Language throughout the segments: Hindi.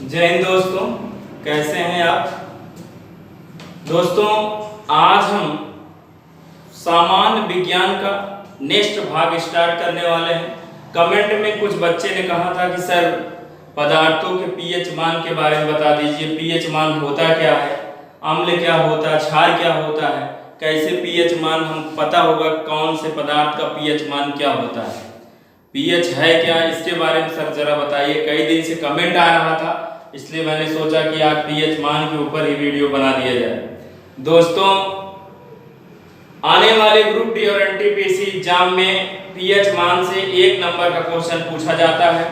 जय हिंद दोस्तों, कैसे हैं आप दोस्तों। आज हम सामान्य विज्ञान का नेक्स्ट भाग स्टार्ट करने वाले हैं। कमेंट में कुछ बच्चे ने कहा था कि सर पदार्थों के पीएच मान के बारे में बता दीजिए, पीएच मान होता क्या है, अम्ल क्या होता है, क्षार क्या होता है, कैसे पीएच मान हम पता होगा कौन से पदार्थ का पीएच मान क्या होता है, पीएच है क्या, इसके बारे में सर जरा बताइए। कई दिन से कमेंट आ रहा था, इसलिए मैंने सोचा कि आज पीएच मान के ऊपर ही वीडियो बना दिया जाए। दोस्तों, आने वाले ग्रुप डी और एनटीपीसी एग्जाम में पीएच मान से 1 नंबर का क्वेश्चन पूछा जाता है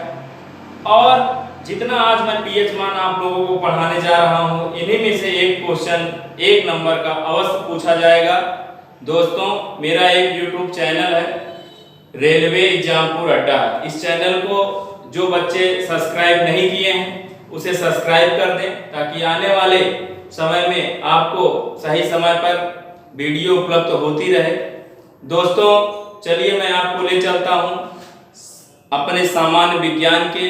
और जितना आज मैं पीएच मान आप लोगों को पढ़ाने जा रहा हूं, इन्हीं में से एक क्वेश्चन 1 नंबर का अवश्य पूछा जाएगा। दोस्तों, मेरा एक यूट्यूब चैनल है रेलवे एग्जामपुर अड्डा। इस चैनल को जो बच्चे सब्सक्राइब नहीं किए हैं उसे सब्सक्राइब कर दें, ताकि आने वाले समय में आपको सही समय पर वीडियो उपलब्ध होती रहे। दोस्तों, चलिए मैं आपको ले चलता हूं अपने सामान्य विज्ञान के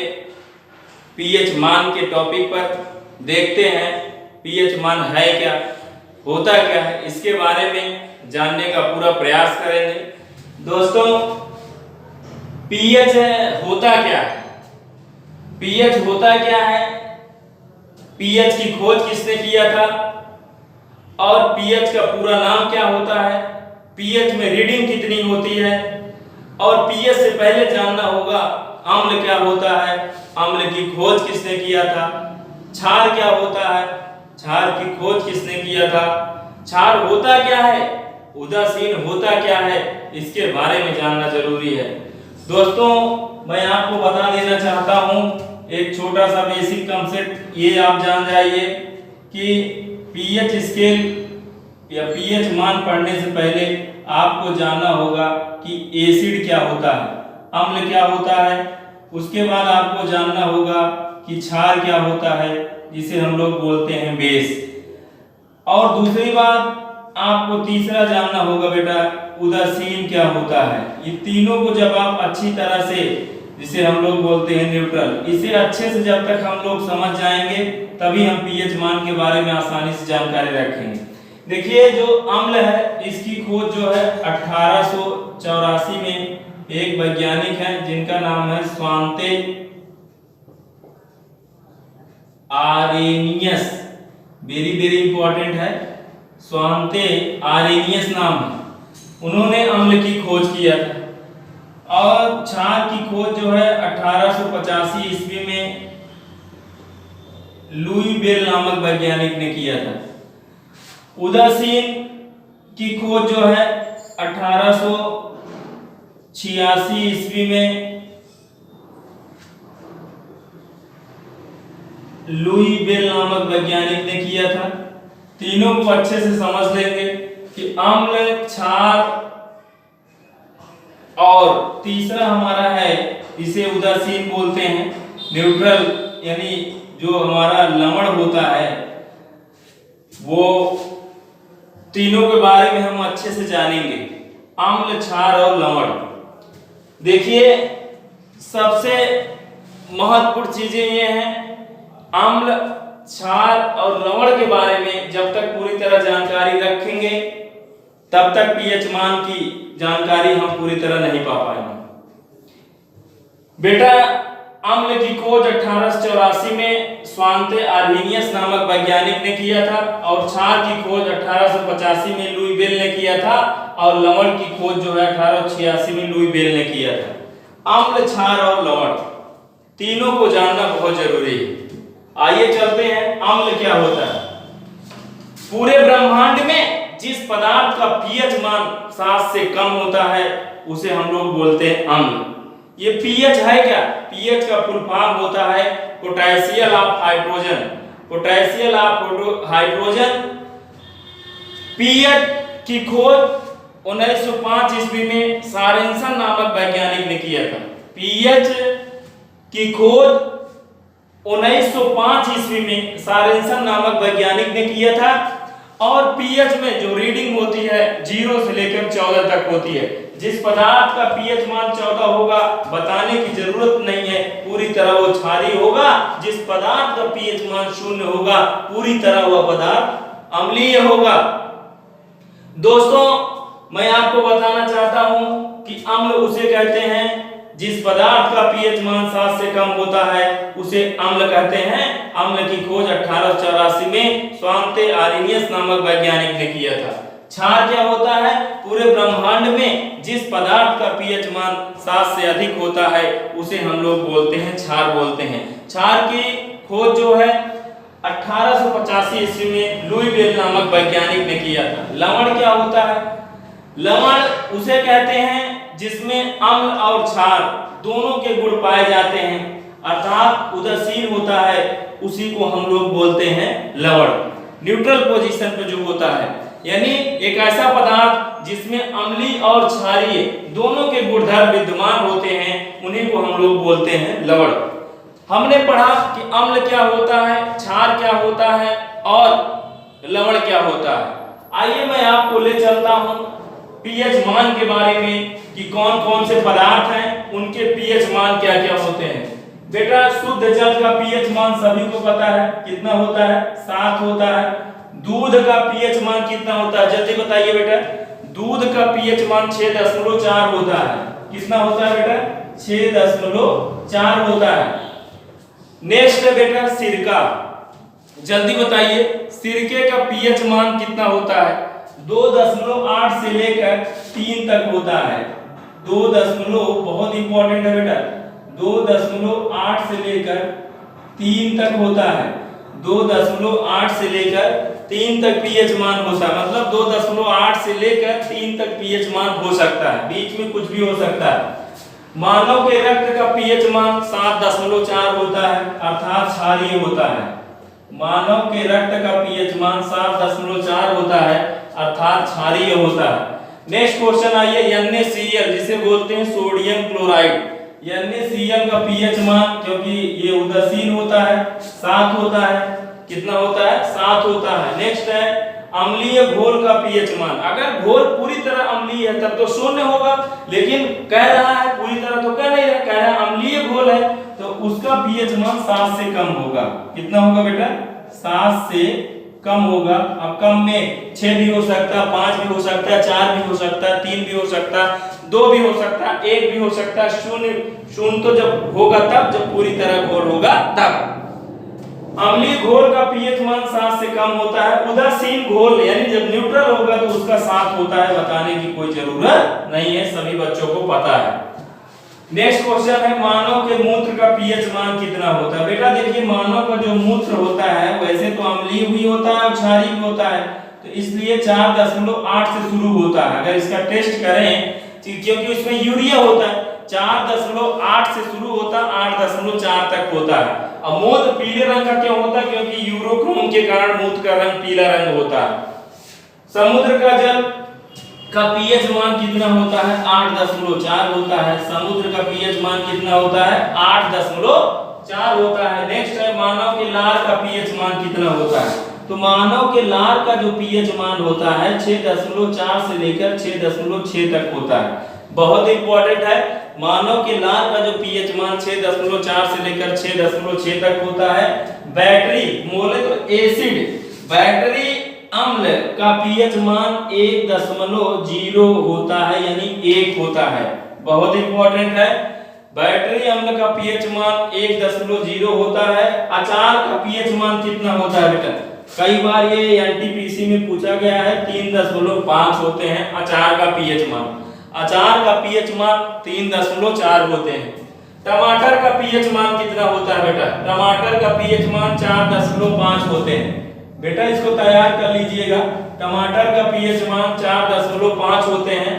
पीएच मान के टॉपिक पर। देखते हैं पीएच मान है क्या, होता क्या है, इसके बारे में जानने का पूरा प्रयास करेंगे। दोस्तों, पीएच होता क्या है, पीएच होता क्या है, पीएच की खोज किसने किया था और पीएच का पूरा नाम क्या होता है, पीएच में रीडिंग कितनी होती है, और पीएच से पहले जानना होगा अम्ल क्या होता है, अम्ल की खोज किसने किया था, क्षार क्या होता है, क्षार की खोज किसने किया था, क्षार होता क्या है, उदासीन होता क्या है, इसके बारे में जानना जरूरी है। दोस्तों, मैं आपको बता देना चाहता हूं एक छोटा सा बेसिक कंसेप्ट, ये आप जान जाइए कि पीएच स्केल या पीएच मान पढ़ने से पहले आपको जानना होगा कि एसिड क्या होता है, अम्ल क्या होता है, उसके बाद आपको जानना होगा कि क्षार क्या होता है, जिसे हम लोग बोलते हैं बेस, और दूसरी बात आपको तीसरा जानना होगा बेटा उदासीन क्या होता है। ये तीनों को जब आप अच्छी तरह से, जिसे हम लोग बोलते हैं न्यूट्रल, इसे अच्छे से जब तक हम लोग समझ जाएंगे तभी हम पीएच मान के बारे में आसानी से जानकारी रखेंगे। देखिए, जो अम्ल है इसकी खोज जो है 1884 में एक वैज्ञानिक है जिनका नाम है Svante Arrhenius, very very important है, स्वांते आरेनियस नाम है। उन्होंने अम्ल की खोज किया था और क्षार की खोज जो है 1885 ईस्वी में लुई बेल नामक वैज्ञानिक ने किया था। उदासीन की खोज जो है 1886 ईस्वी में लुई बेल नामक वैज्ञानिक ने किया था। तीनों को अच्छे से समझ लेंगे कि अम्ल, क्षार और तीसरा हमारा है इसे उदासीन बोलते हैं, न्यूट्रल, यानी जो हमारा लवण होता है, वो तीनों के बारे में हम अच्छे से जानेंगे, अम्ल, क्षार और लवण। देखिए, सबसे महत्वपूर्ण चीजें ये हैं, अम्ल, क्षार और लवण के बारे में जब तक पूरी तरह जानकारी रखेंगे तब तक पीएच मान की जानकारी हम पूरी तरह नहीं पा पाएंगे। बेटा, अम्ल की खोज 1884 में स्वांते आर्हेनियस नामक वैज्ञानिक ने किया था और क्षार की खोज 1885 में लुई बेल ने किया था और लवण की खोज जो है 1886 में लुई बेल ने किया था। अम्ल, क्षार और लवण तीनों को जानना बहुत जरूरी है। आइए चलते हैं, अम्ल क्या होता है। पूरे ब्रह्मांड में जिस पदार्थ का पीएच मान 7 से कम होता है उसे हम लोग बोलते हैं अम्ल। ये पीएच है क्या, पीएच का फुल फॉर्म होता है potential of hydrogen, potential of hydrogen. PH की खोज 1905 ईस्वी में सॉरेनसन नामक वैज्ञानिक ने किया था। पीएच की खोज 1905 ईस्वी में सॉरेनसन नामक वैज्ञानिक ने किया था और पीएच में जो रीडिंग होती है 0 से लेकर 14 तक होती है। जिस पदार्थ का पीएच मान 14 होगा बताने की जरूरत नहीं है, पूरी तरह वो क्षारीय होगा। जिस पदार्थ का पीएच मान 0 होगा पूरी तरह वह पदार्थ अम्लीय होगा। दोस्तों मैं आपको बताना चाहता हूं कि अम्ल उसे कहते हैं जिस पदार्थ का पीएच मान 7 से कम होता है उसे अम्ल कहते हैं। अम्ल की खोज 1884 में स्वांते आरिनियस नामक वैज्ञानिक ने किया था। क्षार क्या होता है? पूरे ब्रह्मांड में जिस पदार्थ का पीएच मान 7 से अधिक होता है उसे हम लोग बोलते हैं क्षार बोलते हैं। क्षार की खोज जो है 1885 ईस्वी में लुई बेल नामक वैज्ञानिक ने किया था। लवण क्या होता है? लवण उसे कहते हैं जिसमें अम्ल और क्षार दोनों के गुण पाए जाते हैं, अर्थात उदासीन होता है, उसी को हम लोग बोलते हैं लवण। न्यूट्रल पोजीशन पे जो होता है, यानी एक ऐसा पदार्थ जिसमें अम्लीय और क्षारीय दोनों के गुणधर्म विद्यमान होते हैं उन्हीं को हम लोग बोलते हैं लवण। हमने पढ़ा कि अम्ल क्या होता है, क्षार क्या होता है और लवण क्या होता है। आइए मैं आपको ले चलता हूं पीएच मान के बारे में कि कौन कौन से पदार्थ हैं उनके पीएच मान क्या क्या होते हैं। बेटा शुद्ध जल का पीएच मान सभी को पता है, कितना होता है? 7 होता है। दूध का पीएच मान कितना होता है? जल्दी बताइए बेटा। दूध का पीएच मान 6.4 होता है। कितना होता है बेटा? 6.4 होता है। नेक्स्ट है बेटा सिरका। जल्दी बताइए सिरके का पीएच मान कितना होता है? 2.8 से लेकर 3 तक होता है। 2. बहुत इंपॉर्टेंट है बेटा, 2.8 से लेकर 3 तक होता है। 2.8 से लेकर 3 तक पीएच मान होता है, मतलब 2.8 से लेकर 3 तक पीएच मान हो सकता है, बीच में कुछ भी हो सकता है। मानव के रक्त का पीएच मान 7.4 होता है, अर्थात क्षारीय होता है। मानव के रक्त का पीएच मान 7.4 होता है, अर्थात क्षारीय होता है। नेक्स्ट क्वेश्चन आइए NaCl जिसे बोलते हैं सोडियम क्लोराइड। NaCl का पीएच मान, क्योंकि ये उदासीन होता है, 7 होता है। कितना होता है? 7 होता है। नेक्स्ट है अम्लीय घोल का पीएच मान। अगर घोल पूरी तरह अम्लीय है तब तो 0 होगा, लेकिन कह रहा है पूरी तरह तो कह नहीं रहा, कह रहा है अम्लीय घोल है तो उसका पीएच मान 7 से कम होगा। कितना होगा बेटा? 7 से कम होगा। अब कम में 6 भी हो सकता है, 5 भी हो सकता है, 4 भी हो सकता है, 3 भी हो सकता है, 2 भी हो सकता है, 1 भी हो सकता है, 0 तो जब होगा तब, जब पूरी तरह घोल होगा तब। अम्लीय घोल का पीएच मान 7 से कम होता है। उदासीन घोल यानी जब न्यूट्रल होगा तो उसका 7 होता है, बताने की कोई जरूरत नहीं है, सभी बच्चों को पता है। नेक्स्ट क्वेश्चन है मानव के मूत्र का पीएच मान कितना होता है। बेटा देखिए मानव का जो मूत्र होता है वैसे तो अम्लीय भी होता है और क्षारीय भी होता है, तो इसलिए 4.8 से शुरू होता है। अगर इसका टेस्ट करें क्योंकि इसमें यूरिया होता है, 4.8 से शुरू होता है, 8.4 तक होता है। अब मूत्र पीले रंग का क्यों होता है? क्योंकि यूरोक्रोम के कारण मूत्र का रंग पीला रंग होता है। समुद्र का जल का पीएच मान कितना होता है? 8.4 होता है। समुद्र का पीएच मान कितना होता है? 8.4 होता है। नेक्स्ट है मानव के लार का पीएच मान कितना होता है? तो मानव के लार का जो पीएच मान होता है 6.4 से लेकर 6.6 तक होता है। बहुत इंपॉर्टेंट है, मानव के लार का जो पीएच मान 6.4 से लेकर 6.6 तक होता है। बैटरी बोले तो एसिड, बैटरी अम्ल का पीएच मान 1.0 होता है, यानी 1 होता है। बहुत इंपॉर्टेंट है, बैटरी अम्ल का पीएच मान 1.0 होता है। अचार का पीएच मान कितना होता है बेटा? कई बार ये एनटीपीसी में पूछा गया है, 3.5 होते हैं अचार का पीएच मान। अचार का पीएच मान 3.4 होते हैं। टमाटर का पीएच मान कितना होता है बेटा? टमाटर का पीएच मान 4.5 होते हैं। बेटा इसको तैयार कर लीजिएगा। टमाटर का पीएच मान 4.5 होते हैं।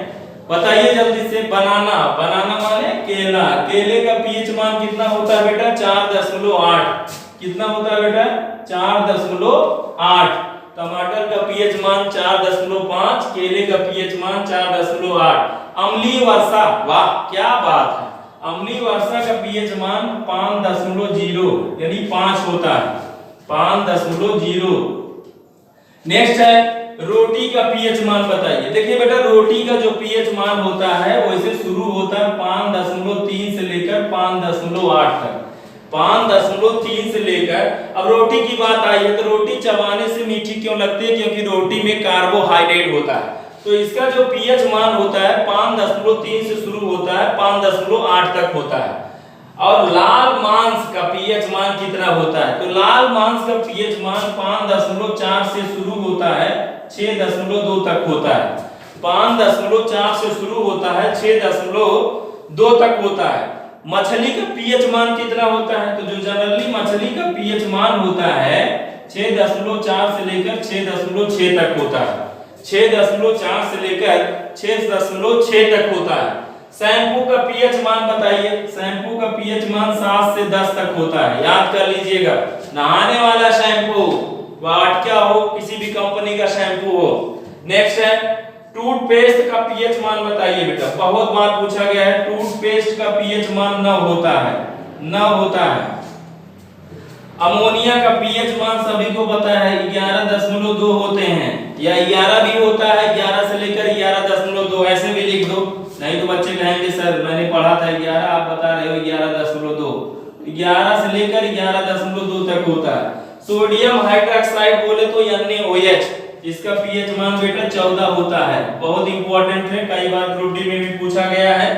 बताइए जल्दी से बनाना, बनाना माने केला, केले का पीएच मान कितना होता है बेटा? 4.8। कितना होता है बेटा? 4.8। टमाटर का पीएच मान 4.5, केले का पीएच मान 4.8। अम्लीय वर्षा, वाह क्या बात है, अम्लीय वर्षा का पीएच मान 5.0 यानी 5 होता है, 5.0। नेक्स्ट है रोटी का पीएच मान बताइए। देखिए बेटा रोटी का जो पीएच मान होता है वैसे शुरू होता है 5.3 से लेकर 5.8 तक। 5.3 से लेकर, अब रोटी की बात आई है तो रोटी चबाने से मीठी क्यों लगती है? क्योंकि रोटी में कार्बोहाइड्रेट होता है। तो इसका जो पीएच मान होता है 5.3 से शुरू होता है, 5.8 तक होता है। और लाल मांस का पीएच मान कितना होता है? तो लाल मांस का पीएच मान 5.4 से शुरू होता है, 6.2 तक होता है। 5.4 से शुरू होता है, 6.2 तक होता है। मछली का पीएच मान कितना होता है? तो जो जनरली मछली का पीएच मान होता है 6.4 से लेकर 6.6 तक होता है। 6.4 से लेकर 6.6 तक होता है। शैम्पू का पीएच मान बताइए। शैम्पू का पीएच मान 7 से 10 तक होता है, याद कर लीजिएगा। नहाने वाला शैम्पू, वाटका हो, किसी भी कंपनी का शैम्पू हो। नेक्स्ट है टूथपेस्ट का पीएच मान बताइए बेटा, बहुत बार पूछा गया है। टूथपेस्ट का पीएच मान 9 होता है, 9 होता है। अमोनिया का पीएच मान सभी को पता है 11.2 होते हैं, या 11 भी होता है, 11 से लेकर 11.2, ऐसे भी लिख दो, नहीं तो बच्चे कहेंगे सर मैंने पढ़ा था 11, आप बता रहे हो 11.2। 11 से लेकर 11.2 तक होता है। सोडियम हाइड्रोक्साइड बोले तो NaOH, इसका पीएच मान बेटा 14 होता है। बहुत इंपॉर्टेंट है, कई बार ग्रुप डी में भी पूछा गया है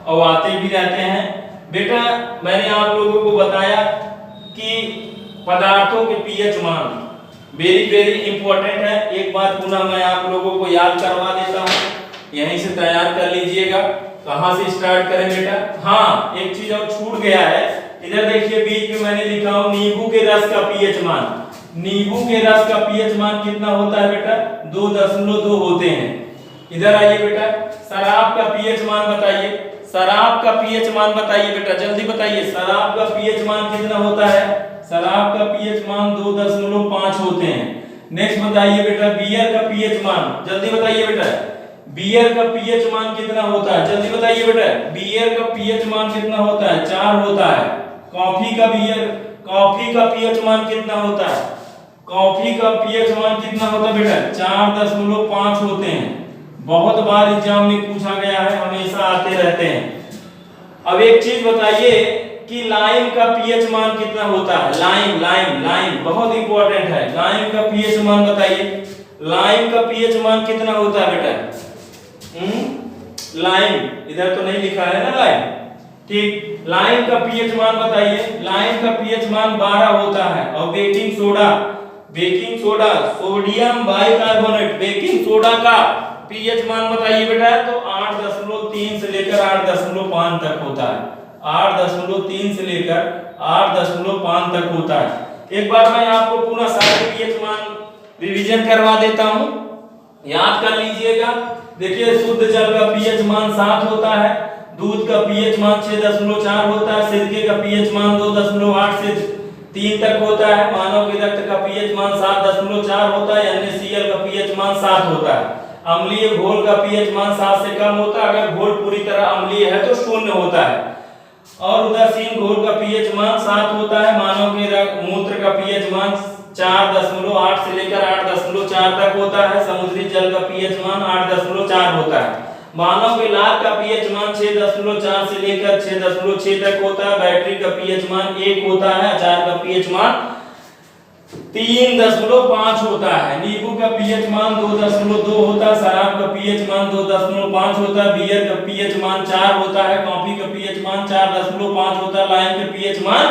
और आते भी रहते हैं। बेटा मैंने आप लोगों को बताया कि पदार्थों के पीएच मान वेरी वेरी इंपॉर्टेंट है। एक बार पुनः मैं आप लोगों को याद करवा देता हूँ, यहीं से तैयार कर लीजिएगा। कहां से स्टार्ट करें बेटा? हाँ, एक चीज और छूट गया है, इधर देखिए बीच में मैंने लिखा हूं नींबू के रस का पीएच मान। नींबू के रस का पीएच मान कितना होता है बेटा? 2.2 होते हैं। इधर आइए बेटा, शराब का पीएच मान बताइए। शराब का पीएच मान बताइए बेटा, जल्दी बताइए। शराब का पीएच मान कितना होता है? शराब का पीएच मान 2.5 होते हैं। नेक्स्ट बताइए बेटा, बियर का पीएच मान, जल्दी बताइए बेटा। बियर का पीएच मान कितना होता है? जल्दी बताइए बेटा। बियर का पीएच मान कितना होता है? 4 होता है। कॉफी का पीएच मान कितना होता है? कॉफी का पीएच मान कितना होता है बेटा? 4.5 होते हैं। बहुत बार एग्जाम में पूछा गया है, हमेशा आते रहते हैं। अब एक चीज बताइए कि लाइम का पीएच मान कितना होता है? लाइम बहुत इंपॉर्टेंट है। लाइम का पीएच मान बताइए। लाइम का पीएच मान कितना होता है बेटा? लाइम इधर तो नहीं लिखा है ना लाइम, ठीक। लाइम का पीएच मान बताइए। लाइम का पीएच मान 12 होता है। और baking soda sodium bicarbonate, baking soda का पीएच मान बताइए बेटा। तो 8.3 से लेकर 8.5 तक होता है। 8.3 से लेकर 8.5 तक होता है। एक बार मैं आपको पूरा सारे पीएच मान रिवीजन करवा देता हूं, याद कर लीजिएगा। देखिए, शुद्ध जल का पीएच मान 7 होता है। दूध का पीएच मान 6.4 होता है। सिरके का पीएच मान 2.8 से 3 तक होता है। मानव के रक्त का पीएच मान 7.4 होता है। NaCl का पीएच मान 7 होता है। अम्लीय घोल का पीएच मान 7 से कम होता है। अगर घोल पूरी तरह अम्लीय है तो 0 होता है। और उदासीन घोल का पीएच मान 7 होता है। मानव के मूत्र का पीएच मान 4.8 से लेकर 8.4 तक होता है। समुद्री जल का पीएच मान 8.4 होता है। मानव के लार का पीएच मान 6.4 से लेकर 6.6 तक होता है। बैटरी का पीएच मान 1 होता है। अचार का पीएच मान 3.5 होता है। नींबू का पीएच मान 2.2 होता है। शराब का पीएच मान 2.5 होता है। बियर का पीएच मान 4 होता है। कॉफी का पीएच मान 4.5 होता है। लाइम का पीएच मान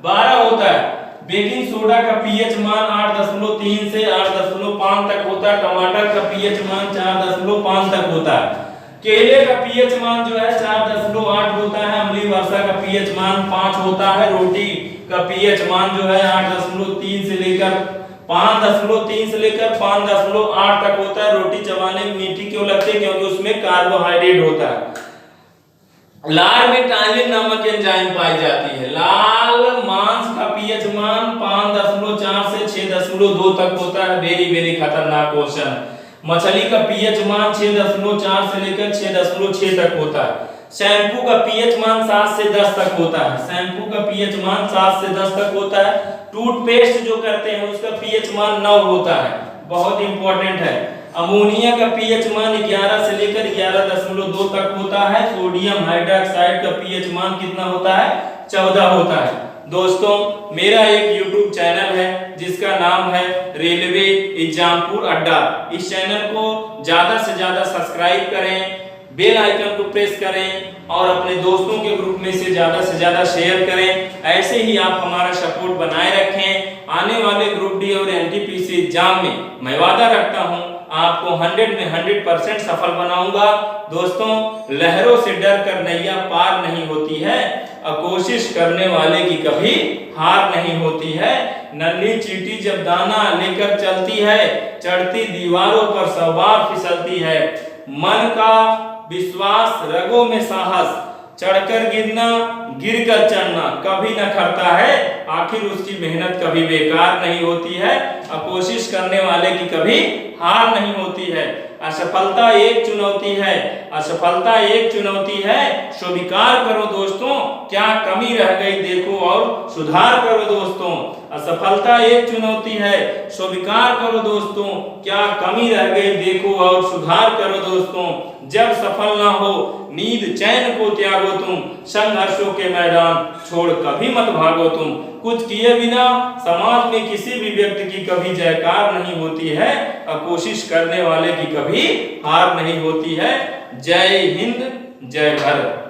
12 होता है। बेकिंग सोडा का पीएच मान 8.3 से 8.5 तक होता है। टमाटर का पीएच मान 4.5 तक होता है। केले का पीएच मान जो है 4.8 होता है। अम्लीय वर्षा का पीएच मान 5 होता है। रोटी का पीएच मान जो है 8.3 से लेकर 5.8 तक होता है। रोटी चबाने में मीठी क्यों लगती है? क्योंकि उसमें कार्बोहाइड्रेट होता है। लार में टाइलिन नामक एंजाइम पाई जाती है। लाल मांस का पीएच मान 5.4 से 6.2 तक होता है। वेरी वेरी खतरनाक क्वेश्चन है। मछली का पीएच मान 6.4 से लेकर 6.6 तक होता है। शैम्पू का पीएच मान 7 से 10 तक होता है। शैम्पू का पीएच मान 7 से 10 तक होता है। टूथपेस्ट जो करते हैं उसका पीएच मान 9 होता है, बहुत इंपॉर्टेंट है। अमोनिया का पीएच मान 11 से लेकर 11.2 तक होता है। सोडियम हाइड्रोक्साइड का पीएच मान कितना होता है? 14 होता है। दोस्तों मेरा एक YouTube चैनल है जिसका नाम है रेलवे एग्जामपुर अड्डा। इस चैनल को ज्यादा से ज्यादा सब्सक्राइब करें, बेल आइकन को प्रेस करें और अपने दोस्तों के ग्रुप में से ज्यादा शेयर करें। ऐसे ही आप हमारा सपोर्ट बनाए रखें। आने वाले ग्रुप डी और एनटीपीसी एग्जाम में मैं वादा रखता हूं आपको 100 में 100% सफल बनाऊंगा। दोस्तों लहरों से डर कर नैया पार नहीं होती है और कोशिश करने वाले की कभी हार नहीं होती है। नन्ही चींटी जब दाना लेकर चलती है, चढ़ती दीवारों पर 100 बार फिसलती है। मन का विश्वास, रगों में साहस, चढ़कर गिरना गिरकर चढ़ना कभी न करता है। आखिर उसकी मेहनत कभी बेकार नहीं होती है और कोशिश करने वाले की कभी हार नहीं होती है। असफलता एक चुनौती है, असफलता एक चुनौती है, स्वीकार करो दोस्तों, क्या कमी रह गई देखो और सुधार करो दोस्तों। असफलता एक चुनौती है, स्वीकार करो दोस्तों, क्या कमी रह गई देखो और सुधार करो दोस्तों। जब सफल ना हो नींद चैन को त्यागो तुम, संघर्षों के मैदान छोड़ कभी मत भागो तुम। कुछ किए बिना समाज में किसी भी व्यक्ति की कभी जयकार नहीं होती है और कोशिश करने वाले की कभी हार नहीं होती है। जय हिंद, जय भारत।